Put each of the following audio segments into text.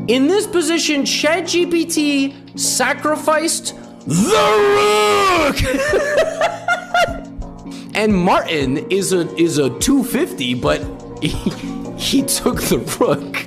In this position, ChatGPT sacrificed the rook! And Martin is a 250, but he took the rook.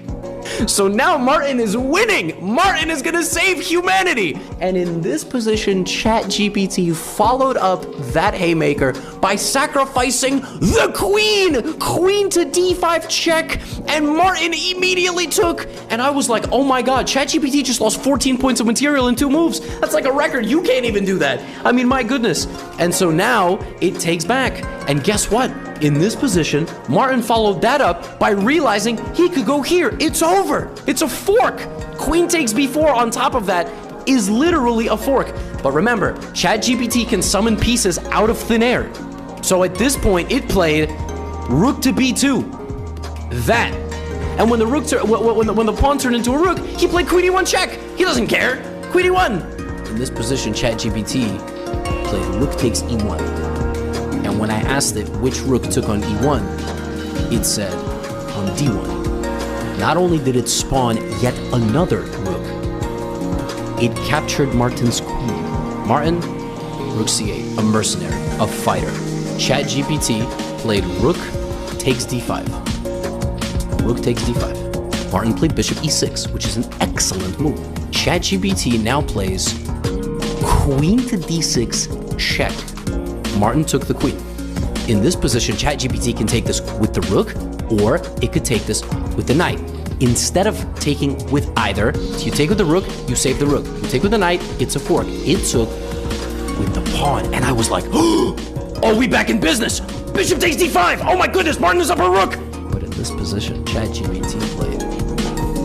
So now Martin is winning. Martin is gonna save humanity. And in this position, ChatGPT followed up that haymaker by sacrificing the queen. Queen to d5 check, and Martin immediately took. And I was like, oh my God, ChatGPT just lost 14 points of material in 2 moves. That's like a record. You can't even do that. I mean, my goodness. And so now it takes back. And guess what? In this position, Martin followed that up by realizing he could go here. It's over. It's a fork. Queen takes b4 on top of that is literally a fork. But remember, ChatGPT can summon pieces out of thin air. So at this point, it played rook to b2. That. And when the when the pawn turned into a rook, he played queen e1 check. He doesn't care. Queen e1. In this position, ChatGPT played rook takes e1. And when I asked it which rook took on e1, it said on d1. Not only did it spawn yet another rook, it captured Martin's queen. Martin, rook c8, a mercenary, a fighter. ChatGPT played rook takes d5. Rook takes d5. Martin played bishop e6, which is an excellent move. ChatGPT now plays queen to d6 check. Martin took the queen. In this position, ChatGPT can take this with the rook, or it could take this with the knight. Instead of taking with either, so you take with the rook, you save the rook. You take with the knight, it's a fork. It took with the pawn, and I was like, oh, we back in business. Bishop takes d5. Oh my goodness, Martin is up a rook. But in this position, ChatGPT played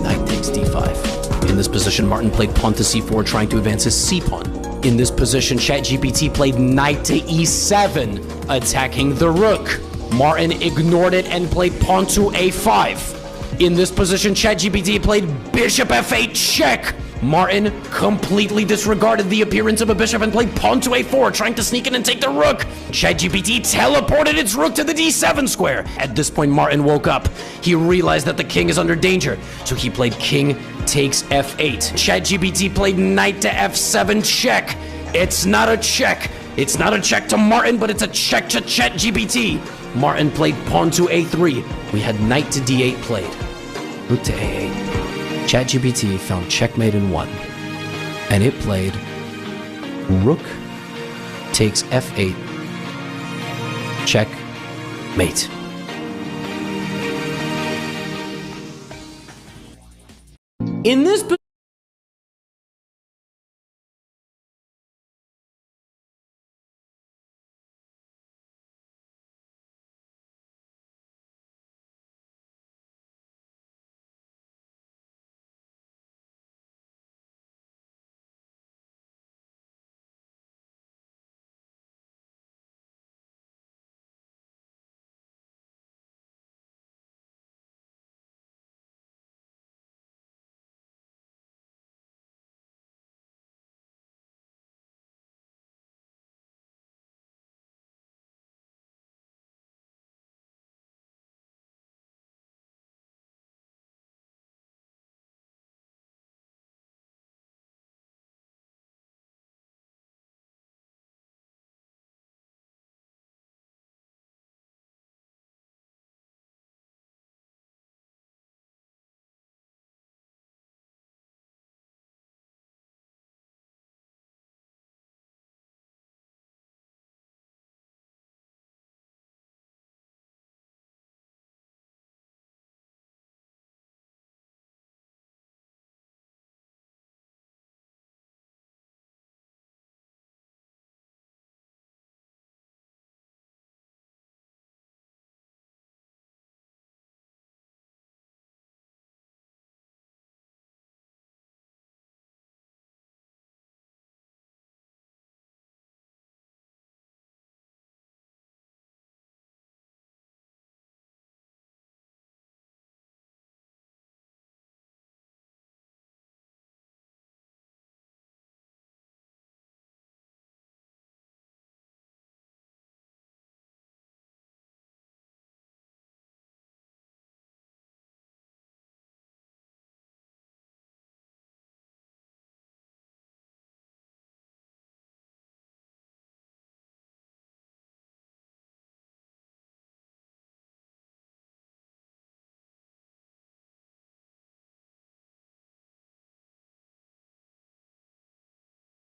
knight takes d5. In this position, Martin played pawn to c4, trying to advance his c-pawn. In this position, ChatGPT played knight to e7, attacking the rook. Martin ignored it and played pawn to a5. In this position, ChatGPT played bishop f8 check. Martin completely disregarded the appearance of a bishop and played pawn to a4, trying to sneak in and take the rook. ChatGPT teleported its rook to the d7 square. At this point, Martin woke up. He realized that the king is under danger, so he played king takes f8. ChatGPT played knight to f7 check. It's not a check. It's not a check to Martin, but it's a check to ChatGPT. Martin played pawn to a3. We had knight to d8 played. Rook to a8. ChatGPT found checkmate in 1. And it played rook takes f8. Checkmate. In this